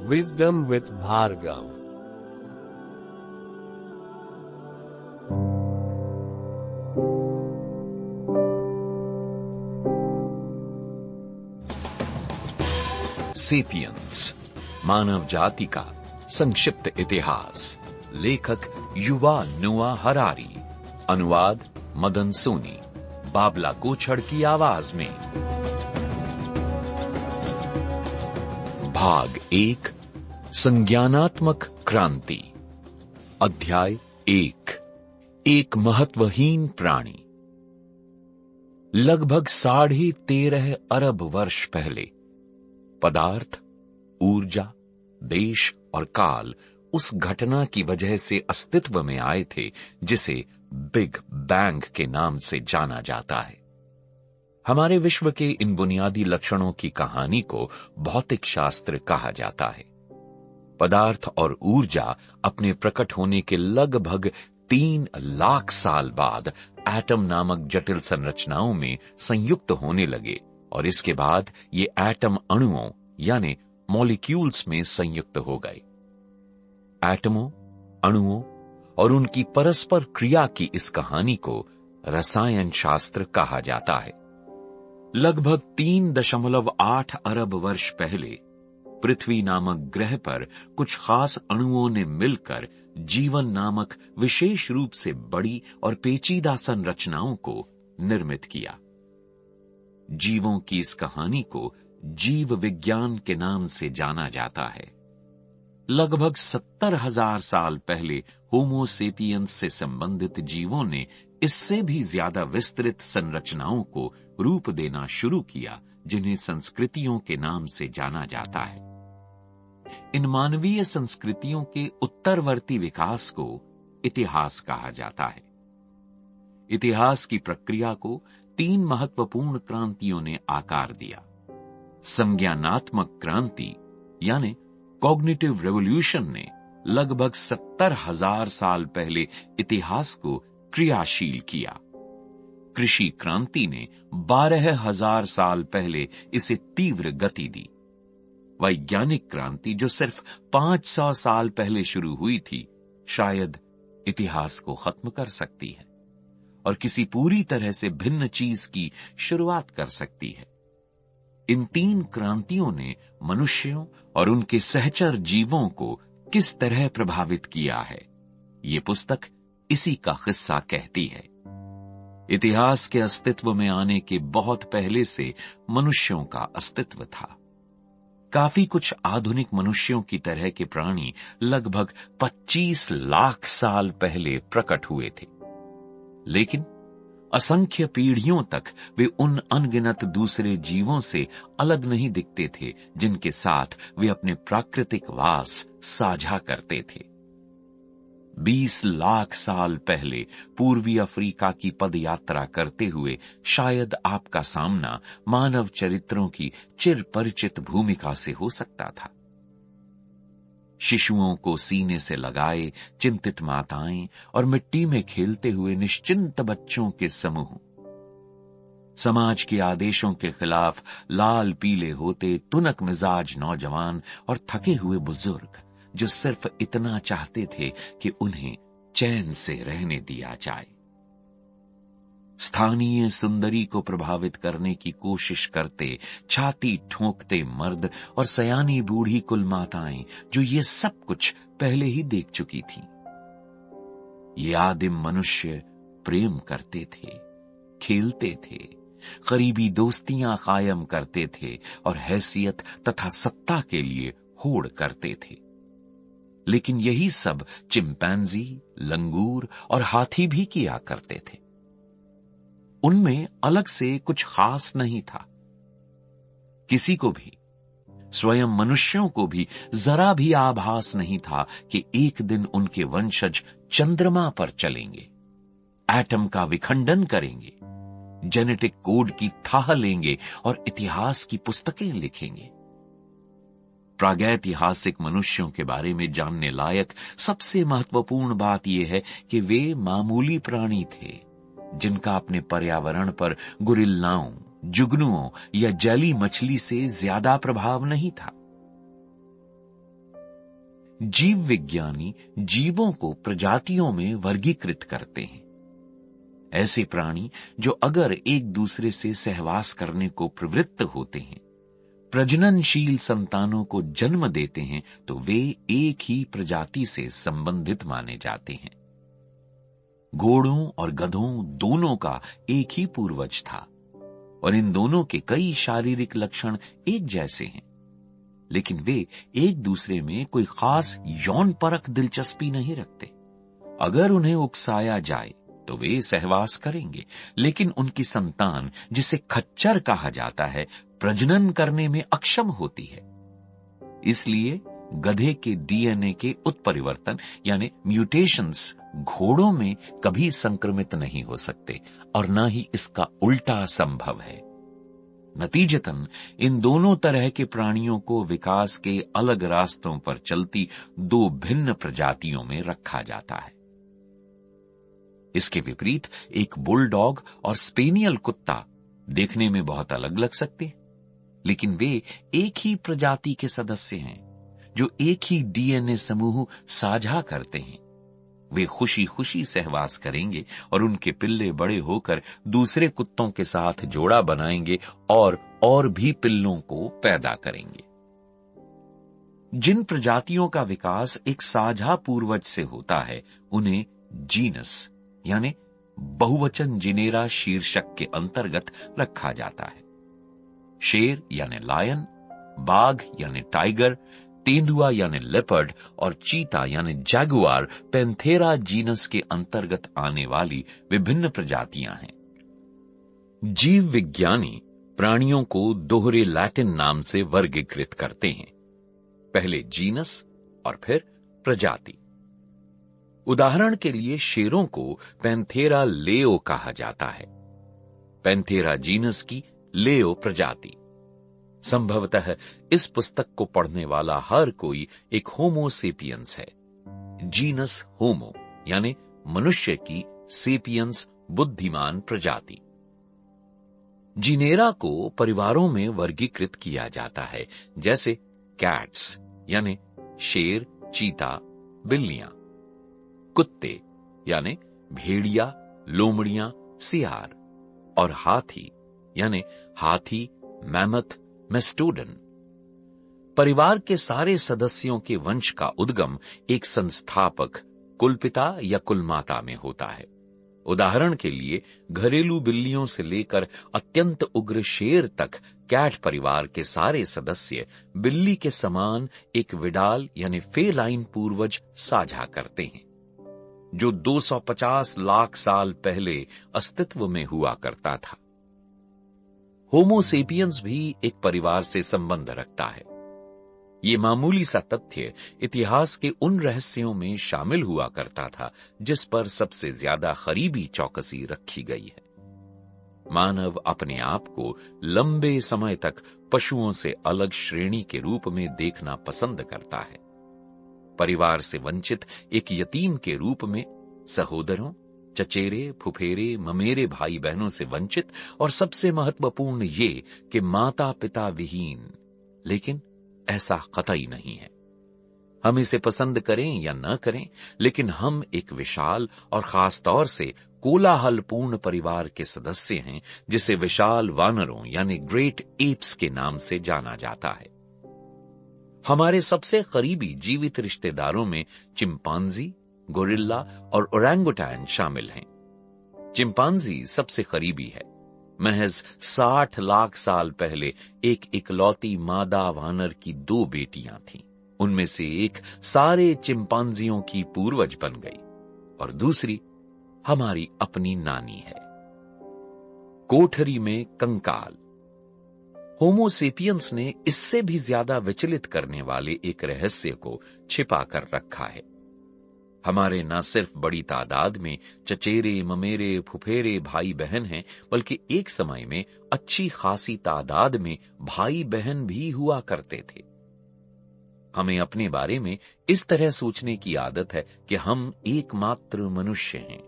Wisdom with Bhargav. Sapiens, मानव जाति का संक्षिप्त इतिहास। लेखक युवा नोआ हरारी। अनुवाद मदन सोनी। बाबला कोछड़ की आवाज में। भाग 1, संज्ञानात्मक क्रांति। अध्याय 1, एक महत्वहीन प्राणी। लगभग 13.5 अरब वर्ष पहले पदार्थ, ऊर्जा, देश और काल उस घटना की वजह से अस्तित्व में आए थे जिसे बिग बैंग के नाम से जाना जाता है। हमारे विश्व के इन बुनियादी लक्षणों की कहानी को भौतिक शास्त्र कहा जाता है। पदार्थ और ऊर्जा अपने प्रकट होने के लगभग 3 लाख साल बाद एटम नामक जटिल संरचनाओं में संयुक्त होने लगे और इसके बाद ये एटम अणुओं यानी मॉलिक्यूल्स में संयुक्त हो गए। एटमों, अणुओं और उनकी परस्पर क्रिया की इस कहानी को रसायन शास्त्र कहा जाता है। लगभग 3.8 अरब वर्ष पहले पृथ्वी नामक ग्रह पर कुछ खास अणुओं ने मिलकर जीवन नामक विशेष रूप से बड़ी और पेचीदा संरचनाओं को निर्मित किया। जीवों की इस कहानी को जीव विज्ञान के नाम से जाना जाता है। लगभग 70,000 साल पहले होमो सेपियंस से संबंधित जीवों ने इससे भी ज्यादा विस्तृत संरचनाओं को रूप देना शुरू किया जिन्हें संस्कृतियों के नाम से जाना जाता है। इन मानवीय संस्कृतियों के उत्तरवर्ती विकास को इतिहास कहा जाता है। इतिहास की प्रक्रिया को 3 महत्वपूर्ण क्रांतियों ने आकार दिया। संज्ञानात्मक क्रांति यानी कॉग्निटिव रेवोल्यूशन ने लगभग 70,000 साल पहले इतिहास को क्रियाशील किया। कृषि क्रांति ने 12,000 साल पहले इसे तीव्र गति दी। वैज्ञानिक क्रांति जो सिर्फ 500 साल पहले शुरू हुई थी, शायद इतिहास को खत्म कर सकती है और किसी पूरी तरह से भिन्न चीज की शुरुआत कर सकती है। इन 3 क्रांतियों ने मनुष्यों और उनके सहचर जीवों को किस तरह प्रभावित किया है, ये पुस्तक इसी का किस्सा कहती है। इतिहास के अस्तित्व में आने के बहुत पहले से मनुष्यों का अस्तित्व था। काफी कुछ आधुनिक मनुष्यों की तरह के प्राणी लगभग 25 लाख साल पहले प्रकट हुए थे, लेकिन असंख्य पीढ़ियों तक वे उन अनगिनत दूसरे जीवों से अलग नहीं दिखते थे जिनके साथ वे अपने प्राकृतिक वास साझा करते थे। 20 लाख साल पहले पूर्वी अफ्रीका की पदयात्रा करते हुए शायद आपका सामना मानव चरित्रों की चिर परिचित भूमिका से हो सकता था। शिशुओं को सीने से लगाए चिंतित माताएं और मिट्टी में खेलते हुए निश्चिंत बच्चों के समूह। समाज के आदेशों के खिलाफ लाल पीले होते तुनक मिजाज नौजवान और थके हुए बुजुर्ग जो सिर्फ इतना चाहते थे कि उन्हें चैन से रहने दिया जाए। स्थानीय सुंदरी को प्रभावित करने की कोशिश करते छाती ठोंकते मर्द और सयानी बूढ़ी कुल माताएं जो ये सब कुछ पहले ही देख चुकी थीं। ये आदिम मनुष्य प्रेम करते थे, खेलते थे, करीबी दोस्तियां कायम करते थे और हैसियत तथा सत्ता के लिए होड़ करते थे। लेकिन यही सब चिंपैंजी, लंगूर और हाथी भी किया करते थे। उनमें अलग से कुछ खास नहीं था। किसी को भी, स्वयं मनुष्यों को भी जरा भी आभास नहीं था कि एक दिन उनके वंशज चंद्रमा पर चलेंगे, एटम का विखंडन करेंगे, जेनेटिक कोड की थाह लेंगे और इतिहास की पुस्तकें लिखेंगे। प्रागैतिहासिक मनुष्यों के बारे में जानने लायक सबसे महत्वपूर्ण बात यह है कि वे मामूली प्राणी थे जिनका अपने पर्यावरण पर गुरिल्लाओं, जुगनुओं या जली मछली से ज्यादा प्रभाव नहीं था। जीव विज्ञानी जीवों को प्रजातियों में वर्गीकृत करते हैं। ऐसे प्राणी जो अगर एक दूसरे से सहवास करने को प्रवृत्त होते हैं, प्रजननशील संतानों को जन्म देते हैं, तो वे एक ही प्रजाति से संबंधित माने जाते हैं। घोड़ों और गधों दोनों का एक ही पूर्वज था और इन दोनों के कई शारीरिक लक्षण एक जैसे हैं, लेकिन वे एक दूसरे में कोई खास यौन परख दिलचस्पी नहीं रखते। अगर उन्हें उकसाया जाए तो वे सहवास करेंगे, लेकिन उनकी संतान, जिसे खच्चर कहा जाता है, प्रजनन करने में अक्षम होती है। इसलिए गधे के डीएनए के उत्परिवर्तन यानी म्यूटेशंस घोड़ों में कभी संक्रमित नहीं हो सकते और न ही इसका उल्टा संभव है। नतीजतन इन दोनों तरह के प्राणियों को विकास के अलग रास्तों पर चलती दो भिन्न प्रजातियों में रखा जाता है। इसके विपरीत एक बुलडॉग और स्पेनियल कुत्ता देखने में बहुत अलग लग सकते हैं, लेकिन वे एक ही प्रजाति के सदस्य हैं जो एक ही डीएनए समूह साझा करते हैं। वे खुशी खुशी सहवास करेंगे और उनके पिल्ले बड़े होकर दूसरे कुत्तों के साथ जोड़ा बनाएंगे और भी पिल्लों को पैदा करेंगे। जिन प्रजातियों का विकास एक साझा पूर्वज से होता है, उन्हें जीनस यानी बहुवचन जिनेरा शीर्षक के अंतर्गत रखा जाता है। शेर यानी लायन, बाघ यानी टाइगर, तेंदुआ यानी लेपर्ड और चीता यानी जैगुआर पैंथेरा जीनस के अंतर्गत आने वाली विभिन्न प्रजातियां हैं। जीव विज्ञानी प्राणियों को दोहरे लैटिन नाम से वर्गीकृत करते हैं, पहले जीनस और फिर प्रजाति। उदाहरण के लिए शेरों को पैंथेरा लेओ कहा जाता है, पैंथेरा जीनस की लेओ प्रजाति। संभवतः इस पुस्तक को पढ़ने वाला हर कोई एक होमो सेपियंस है। जीनस होमो यानी मनुष्य की, सेपियंस बुद्धिमान प्रजाति। जिनेरा को परिवारों में वर्गीकृत किया जाता है, जैसे कैट्स यानी शेर, चीता, बिल्लियां, कुत्ते यानी भेड़िया, लोमड़ियां, सियार, और हाथी यानी हाथी, मैमथ, मेस्टोडन। परिवार के सारे सदस्यों के वंश का उद्गम एक संस्थापक, कुलपिता या कुलमाता में होता है। उदाहरण के लिए घरेलू बिल्लियों से लेकर अत्यंत उग्र शेर तक कैट परिवार के सारे सदस्य बिल्ली के समान एक विडाल यानी फेलाइन पूर्वज साझा करते हैं, जो 250 लाख साल पहले अस्तित्व में हुआ करता था। होमो सेपियंस भी एक परिवार से संबंध रखता है। ये मामूली सा तथ्य इतिहास के उन रहस्यों में शामिल हुआ करता था जिस पर सबसे ज्यादा करीबी चौकसी रखी गई है। मानव अपने आप को लंबे समय तक पशुओं से अलग श्रेणी के रूप में देखना पसंद करता है। परिवार से वंचित एक यतीम के रूप में, सहोदरों, चचेरे, फुफेरे, ममेरे भाई बहनों से वंचित, और सबसे महत्वपूर्ण ये कि माता पिता विहीन। लेकिन ऐसा कतई नहीं है। हम इसे पसंद करें या न करें, लेकिन हम एक विशाल और खास तौर से कोलाहलपूर्ण परिवार के सदस्य हैं, जिसे विशाल वानरों यानी ग्रेट एप्स के नाम से जाना जाता है। हमारे सबसे करीबी जीवित रिश्तेदारों में चिंपांजी, गोरिल्ला और ओरंगुटान शामिल हैं। चिंपांजी सबसे करीबी है। महज 60 लाख साल पहले एक इकलौती मादा वानर की 2 बेटियां थीं। उनमें से एक सारे चिंपांजियों की पूर्वज बन गई और दूसरी हमारी अपनी नानी है। कोठरी में कंकाल। होमो सेपियंस ने इससे भी ज्यादा विचलित करने वाले एक रहस्य को छिपा कर रखा है। हमारे न सिर्फ बड़ी तादाद में चचेरे, ममेरे, फुफेरे भाई बहन हैं, बल्कि एक समय में अच्छी खासी तादाद में भाई बहन भी हुआ करते थे। हमें अपने बारे में इस तरह सोचने की आदत है कि हम एकमात्र मनुष्य हैं,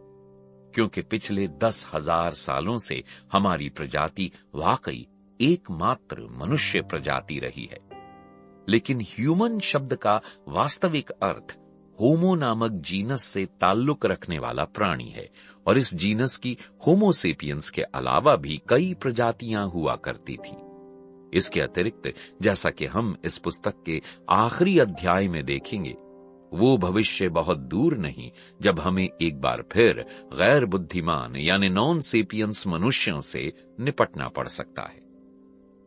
क्योंकि पिछले 10,000 सालों से हमारी प्रजाति वाकई एकमात्र मनुष्य प्रजाति रही है। लेकिन ह्यूमन शब्द का वास्तविक अर्थ होमो नामक जीनस से ताल्लुक रखने वाला प्राणी है और इस जीनस की होमो सेपियंस के अलावा भी कई प्रजातियां हुआ करती थी। इसके अतिरिक्त, जैसा कि हम इस पुस्तक के आखिरी अध्याय में देखेंगे, वो भविष्य बहुत दूर नहीं जब हमें एक बार फिर गैर बुद्धिमान यानी नॉन सेपियंस मनुष्यों से निपटना पड़ सकता है।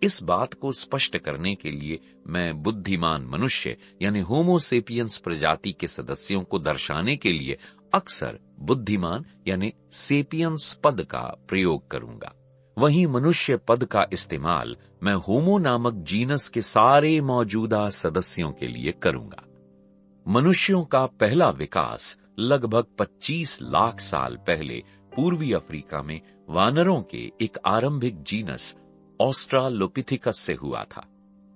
इस बात को स्पष्ट करने के लिए मैं बुद्धिमान मनुष्य यानी होमो सेपियंस प्रजाति के सदस्यों को दर्शाने के लिए अक्सर बुद्धिमान यानी सेपियंस पद का प्रयोग करूंगा। वहीं मनुष्य पद का इस्तेमाल मैं होमो नामक जीनस के सारे मौजूदा सदस्यों के लिए करूंगा। मनुष्यों का पहला विकास लगभग 25 लाख साल पहले पूर्वी अफ्रीका में वानरों के एक आरंभिक जीनस ऑस्ट्रालोपिथिकस से हुआ था,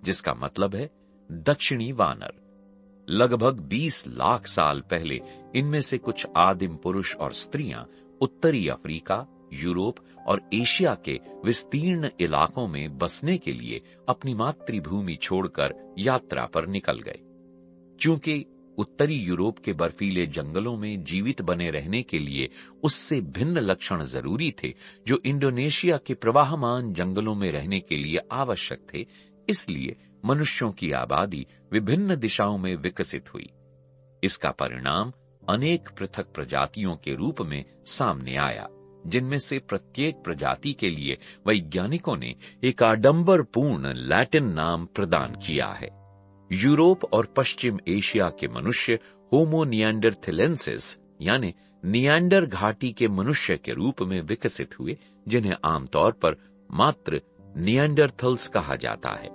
जिसका मतलब है दक्षिणी वानर। लगभग 20 लाख साल पहले इनमें से कुछ आदिम पुरुष और स्त्रियां उत्तरी अफ्रीका, यूरोप और एशिया के विस्तीर्ण इलाकों में बसने के लिए अपनी मातृभूमि छोड़कर यात्रा पर निकल गए। चूंकि उत्तरी यूरोप के बर्फीले जंगलों में जीवित बने रहने के लिए उससे भिन्न लक्षण जरूरी थे जो इंडोनेशिया के प्रवाहमान जंगलों में रहने के लिए आवश्यक थे, इसलिए मनुष्यों की आबादी विभिन्न दिशाओं में विकसित हुई। इसका परिणाम अनेक पृथक प्रजातियों के रूप में सामने आया, जिनमें से प्रत्येक प्रजाति के लिए वैज्ञानिकों ने एक आडंबरपूर्ण लैटिन नाम प्रदान किया है। यूरोप और पश्चिम एशिया के मनुष्य होमो निएंडरथैलेंसिस यानी निएंडर घाटी के मनुष्य के रूप में विकसित हुए, जिन्हें आमतौर पर मात्र निएंडरथल्स कहा जाता है।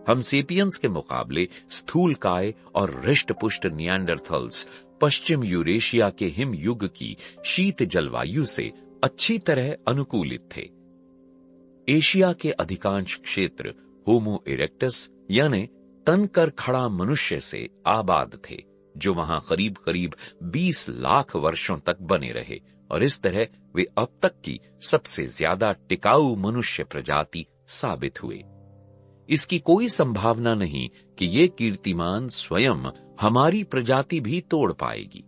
हम सेपियंस के मुकाबले स्थूलकाय और हृष्टपुष्ट निएंडरथल्स पश्चिम यूरेशिया के हिम युग की शीत जलवायु से अच्छी तरह अनुकूलित थे। एशिया के अधिकांश क्षेत्र होमो इरेक्टस यानी तनकर खड़ा मनुष्य से आबाद थे, जो वहां करीब करीब 20 लाख वर्षों तक बने रहे और इस तरह वे अब तक की सबसे ज्यादा टिकाऊ मनुष्य प्रजाति साबित हुए। इसकी कोई संभावना नहीं कि ये कीर्तिमान स्वयं हमारी प्रजाति भी तोड़ पाएगी।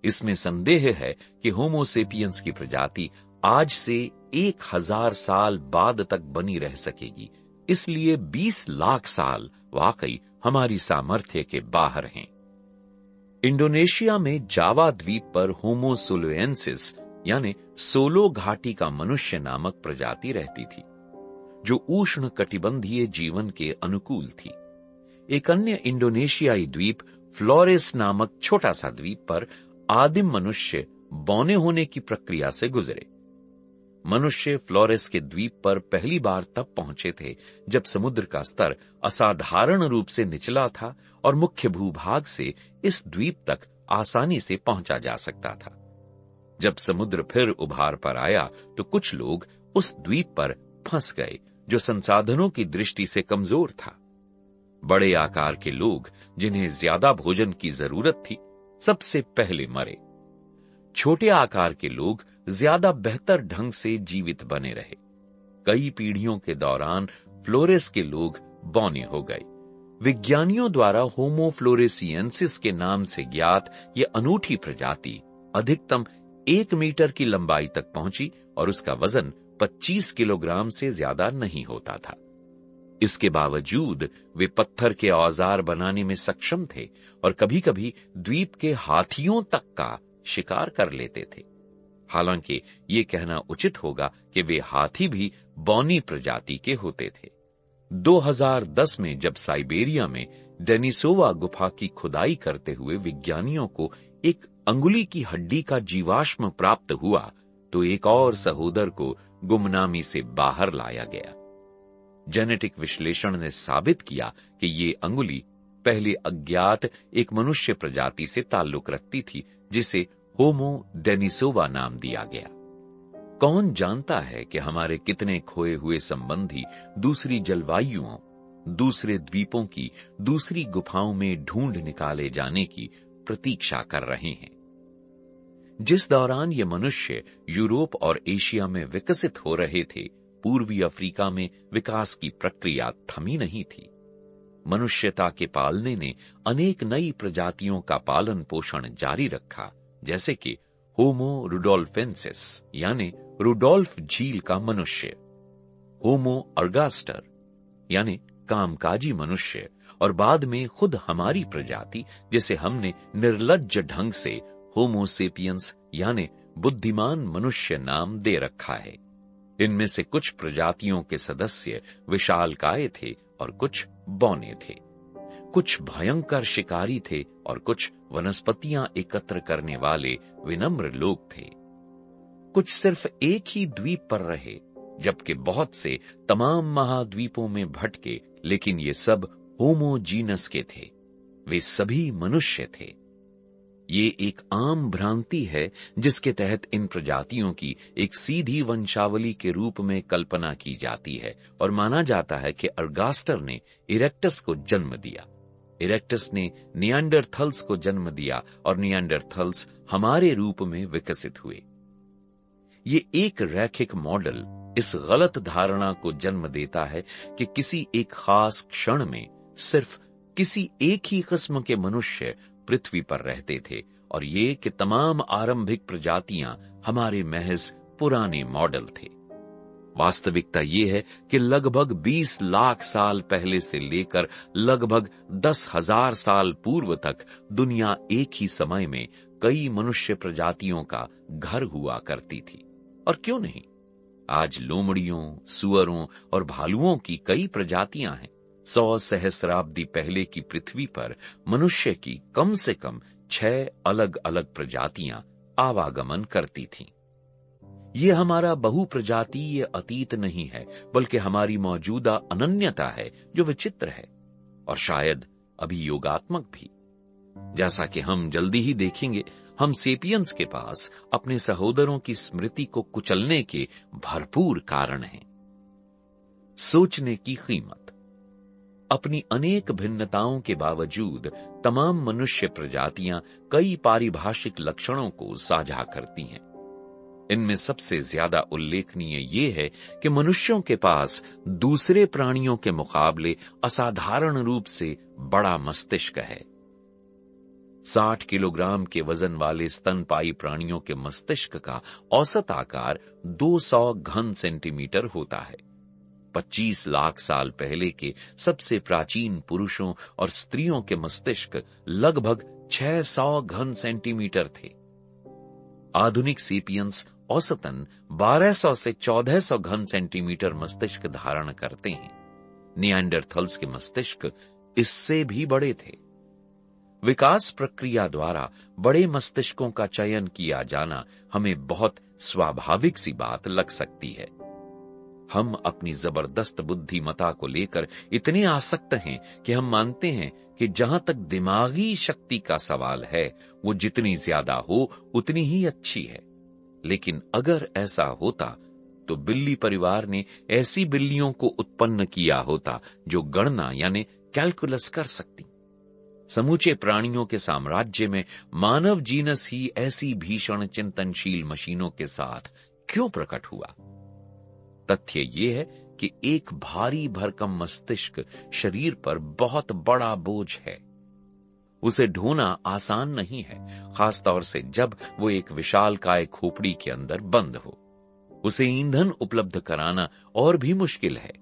इसमें संदेह है कि होमो सेपियंस की प्रजाति आज से 1000 साल बाद तक बनी रह सकेगी, इसलिए 20 लाख साल वाकई हमारी सामर्थ्य के बाहर हैं। इंडोनेशिया में जावा द्वीप पर होमो सोलोएंसिस यानी सोलो घाटी का मनुष्य नामक प्रजाति रहती थी, जो उष्ण कटिबंधीय जीवन के अनुकूल थी। एक अन्य इंडोनेशियाई द्वीप फ्लोरेस नामक छोटा सा द्वीप पर आदिम मनुष्य बौने होने की प्रक्रिया से गुजरे। मनुष्य फ्लोरेस के द्वीप पर पहली बार तब पहुंचे थे जब समुद्र का स्तर असाधारण रूप से निचला था और मुख्य भूभाग से इस द्वीप तक आसानी से पहुंचा जा सकता था। जब समुद्र फिर उभार पर आया तो कुछ लोग उस द्वीप पर फंस गए, जो संसाधनों की दृष्टि से कमजोर था। बड़े आकार के लोग, जिन्हें ज्यादा भोजन की जरूरत थी, सबसे पहले मरे। छोटे आकार के लोग ज्यादा बेहतर ढंग से जीवित बने रहे। कई पीढ़ियों के दौरान फ्लोरेस के लोग बौने हो गए। विज्ञानियों द्वारा होमो फ्लोरेसिएंसिस के नाम से ज्ञात ये अनूठी प्रजाति अधिकतम 1 मीटर की लंबाई तक पहुंची और उसका वजन 25 किलोग्राम से ज्यादा नहीं होता था। इसके बावजूद वे पत्थर के औजार बनाने में सक्षम थे और कभी-कभी द्वीप के हाथियों तक का शिकार कर लेते थे। हालांकि ये कहना उचित होगा कि वे हाथी भी बौनी प्रजाति के होते थे। 2010 में जब साइबेरिया में डेनिसोवा गुफा की खुदाई करते हुए विज्ञानियों को एक अंगुली की हड्डी का जीवाश्म प्राप्त हुआ, तो एक और सहोदर को गुमनामी से बाहर लाया गया। जेनेटिक विश्लेषण ने साबित किया कि ये अंगुली पहले अज्ञात एक मनुष्य प्रजाति से ताल्लुक रखती थी, जिसे होमो डेनिसोवा नाम दिया गया। कौन जानता है कि हमारे कितने खोए हुए संबंधी दूसरी जलवायुओं, दूसरे द्वीपों की दूसरी गुफाओं में ढूंढ निकाले जाने की प्रतीक्षा कर रहे हैं। जिस दौरान ये मनुष्य यूरोप और एशिया में विकसित हो रहे थे, पूर्वी अफ्रीका में विकास की प्रक्रिया थमी नहीं थी। मनुष्यता के पालने ने अनेक नई प्रजातियों का पालन पोषण जारी रखा, जैसे कि होमो रुडोल्फेंसिस यानी रुडोल्फ झील का मनुष्य, होमो अर्गास्टर यानी कामकाजी मनुष्य, और बाद में खुद हमारी प्रजाति जिसे हमने निर्लज्ज ढंग से होमो सेपियंस यानी बुद्धिमान मनुष्य नाम दे रखा है। इनमें से कुछ प्रजातियों के सदस्य विशालकाय थे और कुछ बौने थे, कुछ भयंकर शिकारी थे और कुछ वनस्पतियां एकत्र करने वाले विनम्र लोग थे। कुछ सिर्फ एक ही द्वीप पर रहे, जबकि बहुत से तमाम महाद्वीपों में भटके, लेकिन ये सब होमोजीनस के थे, वे सभी मनुष्य थे। ये एक आम भ्रांति है जिसके तहत इन प्रजातियों की एक सीधी वंशावली के रूप में कल्पना की जाती है और माना जाता है कि अर्गास्टर ने इरेक्टस को जन्म दिया, इरेक्टस ने निएंडरथल्स को जन्म दिया और निएंडरथल्स हमारे रूप में विकसित हुए। ये एक रैखिक मॉडल इस गलत धारणा को जन्म देता है कि किसी एक खास क्षण में सिर्फ किसी एक ही किस्म के मनुष्य पृथ्वी पर रहते थे और ये कि तमाम आरंभिक प्रजातियां हमारे महज पुराने मॉडल थे। वास्तविकता ये है कि लगभग 20 लाख साल पहले से लेकर लगभग 10,000 साल पूर्व तक दुनिया एक ही समय में कई मनुष्य प्रजातियों का घर हुआ करती थी। और क्यों नहीं, आज लोमड़ियों, सुअरों और भालुओं की कई प्रजातियां हैं। 100 सहस्राब्दी पहले की पृथ्वी पर मनुष्य की कम से कम 6 अलग अलग प्रजातियां आवागमन करती थीं। ये हमारा बहुप्रजातीय अतीत नहीं है, बल्कि हमारी मौजूदा अनन्यता है जो विचित्र है और शायद अभियोगात्मक भी। जैसा कि हम जल्दी ही देखेंगे, हम सेपियंस के पास अपने सहोदरों की स्मृति को कुचलने के भरपूर कारण हैं। सोचने की कीमत। अपनी अनेक भिन्नताओं के बावजूद तमाम मनुष्य प्रजातियां कई पारिभाषिक लक्षणों को साझा करती हैं। इनमें सबसे ज्यादा उल्लेखनीय ये है कि मनुष्यों के पास दूसरे प्राणियों के मुकाबले असाधारण रूप से बड़ा मस्तिष्क है। 60 किलोग्राम के वजन वाले स्तनपायी प्राणियों के मस्तिष्क का औसत आकार 200 घन सेंटीमीटर होता है। 25 लाख साल पहले के सबसे प्राचीन पुरुषों और स्त्रियों के मस्तिष्क लगभग 600 घन सेंटीमीटर थे। आधुनिक सेपियंस औसतन 1200 से 1400 घन सेंटीमीटर मस्तिष्क धारण करते हैं। निएंडरथल्स के मस्तिष्क इससे भी बड़े थे। विकास प्रक्रिया द्वारा बड़े मस्तिष्कों का चयन किया जाना हमें बहुत स्वाभाविक सी बात लग सकती है। हम अपनी जबरदस्त बुद्धिमत्ता को लेकर इतने आसक्त हैं कि हम मानते हैं कि जहां तक दिमागी शक्ति का सवाल है, वो जितनी ज्यादा हो उतनी ही अच्छी है। लेकिन अगर ऐसा होता तो बिल्ली परिवार ने ऐसी बिल्लियों को उत्पन्न किया होता जो गणना यानी कैलकुलस कर सकती। समूचे प्राणियों के साम्राज्य में मानव जीनस ही ऐसी भीषण चिंतनशील मशीनों के साथ क्यों प्रकट हुआ? तथ्य यह है कि एक भारी भरकम मस्तिष्क शरीर पर बहुत बड़ा बोझ है। उसे ढोना आसान नहीं है, खासतौर से जब वो एक विशालकाय खोपड़ी के अंदर बंद हो। उसे ईंधन उपलब्ध कराना और भी मुश्किल है।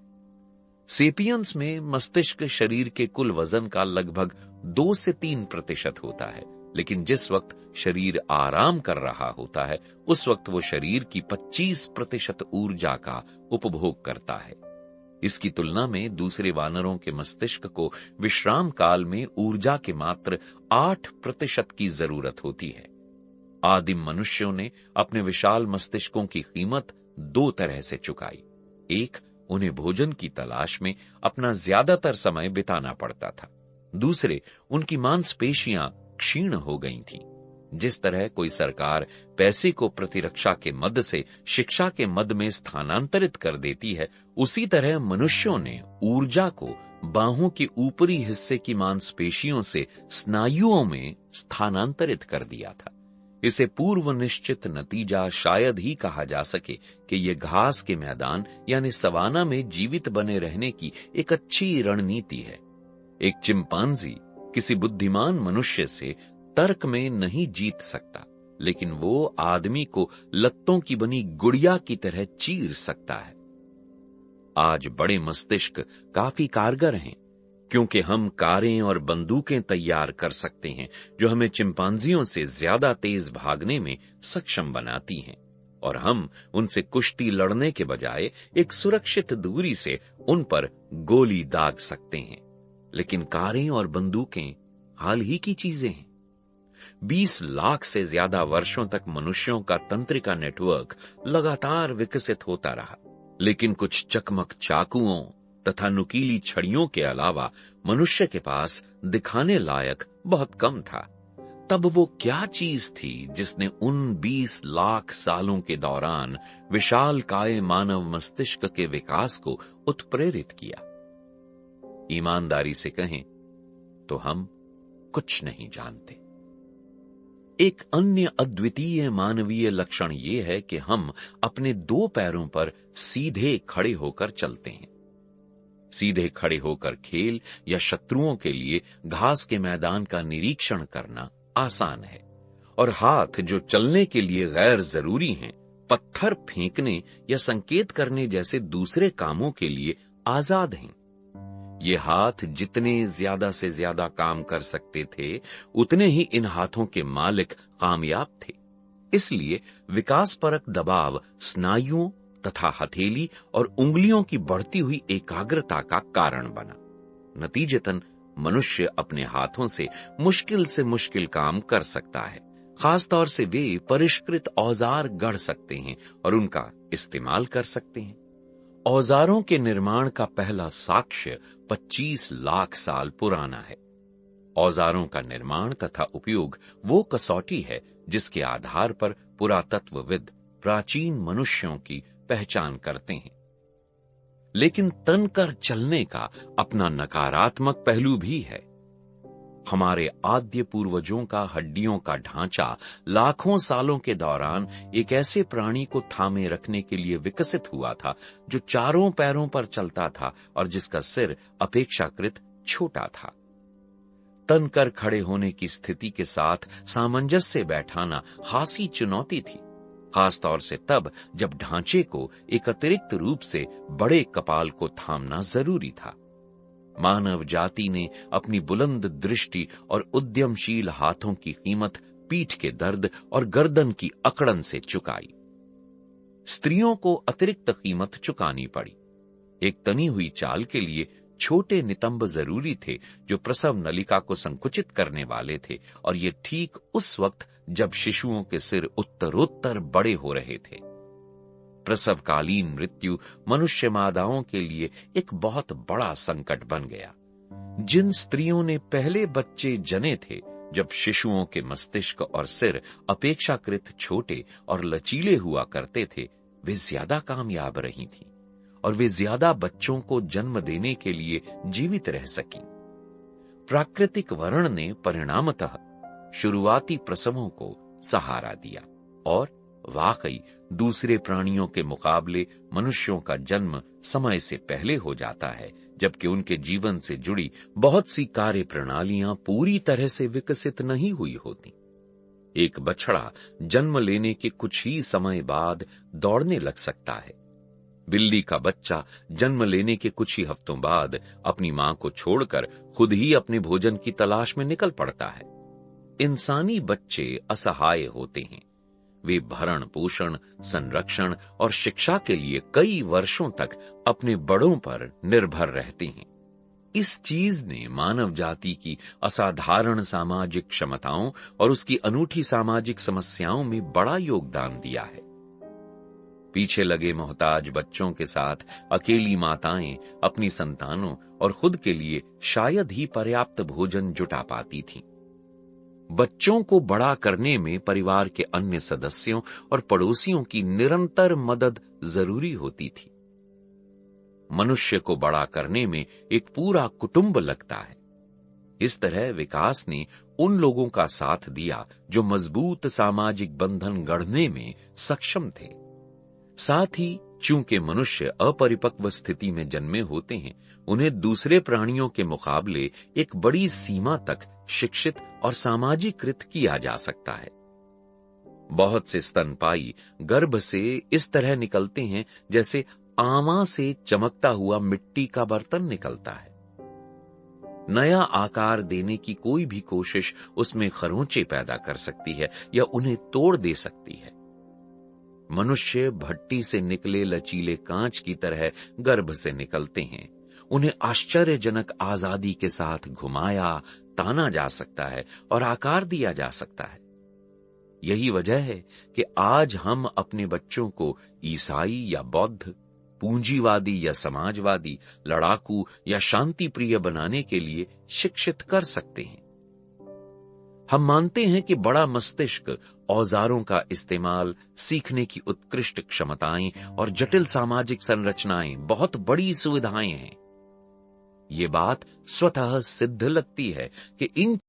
सेपियंस में मस्तिष्क शरीर के कुल वजन का लगभग 2 से 3% होता है, लेकिन जिस वक्त शरीर आराम कर रहा होता है, उस वक्त वो शरीर की 25% ऊर्जा का उपभोग करता है। इसकी तुलना में दूसरे वानरों के मस्तिष्क को विश्राम काल में ऊर्जा के मात्र 8% की जरूरत होती है। आदिम मनुष्यों ने अपने विशाल मस्तिष्कों की कीमत 2 तरह से चुकाई। एक, उन्हें भोजन की तलाश में अपना ज्यादातर समय बिताना पड़ता था। दूसरे, उनकी मांसपेशियां क्षीण हो गई थीं। जिस तरह कोई सरकार पैसे को प्रतिरक्षा के मद से शिक्षा के मद में स्थानांतरित कर देती है, उसी तरह मनुष्यों ने ऊर्जा को बाहों के ऊपरी हिस्से की मांसपेशियों से स्नायुओं में स्थानांतरित कर दिया था। इसे पूर्व निश्चित नतीजा शायद ही कहा जा सके कि यह घास के मैदान यानी सवाना में जीवित बने रहने की एक अच्छी रणनीति है। एक चिंपांजी किसी बुद्धिमान मनुष्य से तर्क में नहीं जीत सकता, लेकिन वो आदमी को लत्तों की बनी गुड़िया की तरह चीर सकता है। आज बड़े मस्तिष्क काफी कारगर हैं, क्योंकि हम कारें और बंदूकें तैयार कर सकते हैं जो हमें चिंपांजियों से ज्यादा तेज भागने में सक्षम बनाती हैं, और हम उनसे कुश्ती लड़ने के बजाय एक सुरक्षित दूरी से उन पर गोली दाग सकते हैं। लेकिन कारें और बंदूकें हाल ही की चीजें हैं। 20 लाख से ज्यादा वर्षों तक मनुष्यों का तंत्रिका नेटवर्क लगातार विकसित होता रहा, लेकिन कुछ चकमक चाकुओं तथा नुकीली छड़ियों के अलावा मनुष्य के पास दिखाने लायक बहुत कम था। तब वो क्या चीज थी जिसने उन 20 लाख सालों के दौरान विशाल काय मानव मस्तिष्क के विकास को उत्प्रेरित किया? ईमानदारी से कहें तो हम कुछ नहीं जानते। एक अन्य अद्वितीय मानवीय लक्षण यह है कि हम अपने 2 पैरों पर सीधे खड़े होकर चलते हैं। सीधे खड़े होकर खेल या शत्रुओं के लिए घास के मैदान का निरीक्षण करना आसान है, और हाथ जो चलने के लिए गैर जरूरी हैं, पत्थर फेंकने या संकेत करने जैसे दूसरे कामों के लिए आजाद हैं। ये हाथ जितने ज्यादा से ज्यादा काम कर सकते थे, उतने ही इन हाथों के मालिक कामयाब थे। इसलिए विकासपरक दबाव स्नायुओं तथा हथेली और उंगलियों की बढ़ती हुई एकाग्रता का कारण बना। नतीजतन मनुष्य अपने हाथों से मुश्किल काम कर सकता है। खासतौर से वे परिष्कृत औजार गढ़ सकते हैं और उनका इस्तेमाल कर सकते हैं। औजारों के निर्माण का पहला साक्ष्य 25 लाख साल पुराना है। औजारों का निर्माण तथा उपयोग वो कसौटी है जिसके आधार पर पुरातत्वविद प्राचीन मनुष्यों की पहचान करते हैं। लेकिन तनकर चलने का अपना नकारात्मक पहलू भी है। हमारे आद्य पूर्वजों का हड्डियों का ढांचा लाखों सालों के दौरान एक ऐसे प्राणी को थामे रखने के लिए विकसित हुआ था जो 4 पैरों पर चलता था और जिसका सिर अपेक्षाकृत छोटा था। तनकर खड़े होने की स्थिति के साथ सामंजस्य बैठाना खासी चुनौती थी, खासतौर से तब जब ढांचे को एक अतिरिक्त रूप से बड़े कपाल को थामना जरूरी था। मानव जाति ने अपनी बुलंद दृष्टि और उद्यमशील हाथों की कीमत पीठ के दर्द और गर्दन की अकड़न से चुकाई। स्त्रियों को अतिरिक्त कीमत चुकानी पड़ी। एक तनी हुई चाल के लिए छोटे नितंब जरूरी थे जो प्रसव नलिका को संकुचित करने वाले थे, और ये ठीक उस वक्त जब शिशुओं के सिर उत्तरोत्तर बड़े हो रहे थे। प्रसवकालीन मृत्यु मनुष्य मादाओं के लिए एक बहुत बड़ा संकट बन गया। जिन स्त्रियों ने पहले बच्चे जने थे, जब शिशुओं के मस्तिष्क और सिर अपेक्षाकृत छोटे और लचीले हुआ करते थे, वे ज्यादा कामयाब रही थीं और वे ज्यादा बच्चों को जन्म देने के लिए जीवित रह सकी। प्राकृतिक वर्ण ने परिणामतः शुरुआती प्रसवों को सहारा दिया, और वाकई दूसरे प्राणियों के मुकाबले मनुष्यों का जन्म समय से पहले हो जाता है, जबकि उनके जीवन से जुड़ी बहुत सी कार्य प्रणालियां पूरी तरह से विकसित नहीं हुई होती। एक बछड़ा जन्म लेने के कुछ ही समय बाद दौड़ने लग सकता है। बिल्ली का बच्चा जन्म लेने के कुछ ही हफ्तों बाद अपनी मां को छोड़कर खुद ही अपने भोजन की तलाश में निकल पड़ता है। इंसानी बच्चे असहाय होते हैं। वे भरण पोषण, संरक्षण और शिक्षा के लिए कई वर्षों तक अपने बड़ों पर निर्भर रहते हैं। इस चीज ने मानव जाति की असाधारण सामाजिक क्षमताओं और उसकी अनूठी सामाजिक समस्याओं में बड़ा योगदान दिया है। पीछे लगे मोहताज बच्चों के साथ अकेली माताएं अपनी संतानों और खुद के लिए शायद ही पर्याप्त भोजन जुटा पाती थीं। बच्चों को बड़ा करने में परिवार के अन्य सदस्यों और पड़ोसियों की निरंतर मदद जरूरी होती थी। मनुष्य को बड़ा करने में एक पूरा कुटुंब लगता है। इस तरह विकास ने उन लोगों का साथ दिया जो मजबूत सामाजिक बंधन गढ़ने में सक्षम थे। साथ ही चूंकि मनुष्य अपरिपक्व स्थिति में जन्मे होते हैं, उन्हें दूसरे प्राणियों के मुकाबले एक बड़ी सीमा तक शिक्षित और सामाजिकृत किया जा सकता है। बहुत से स्तनपायी गर्भ से इस तरह निकलते हैं जैसे आमा से चमकता हुआ मिट्टी का बर्तन निकलता है। नया आकार देने की कोई भी कोशिश उसमें खरोंचे पैदा कर सकती है या उन्हें तोड़ दे सकती है। मनुष्य भट्टी से निकले लचीले कांच की तरह गर्भ से निकलते हैं। उन्हें आश्चर्यजनक आजादी के साथ घुमाया, ताना जा सकता है और आकार दिया जा सकता है। यही वजह है कि आज हम अपने बच्चों को ईसाई या बौद्ध, पूंजीवादी या समाजवादी, लड़ाकू या शांति प्रिय बनाने के लिए शिक्षित कर सकते हैं। हम मानते हैं कि बड़ा मस्तिष्क, औजारों का इस्तेमाल, सीखने की उत्कृष्ट क्षमताएं और जटिल सामाजिक संरचनाएं बहुत बड़ी सुविधाएं हैं। ये बात स्वतः सिद्ध लगती है कि इन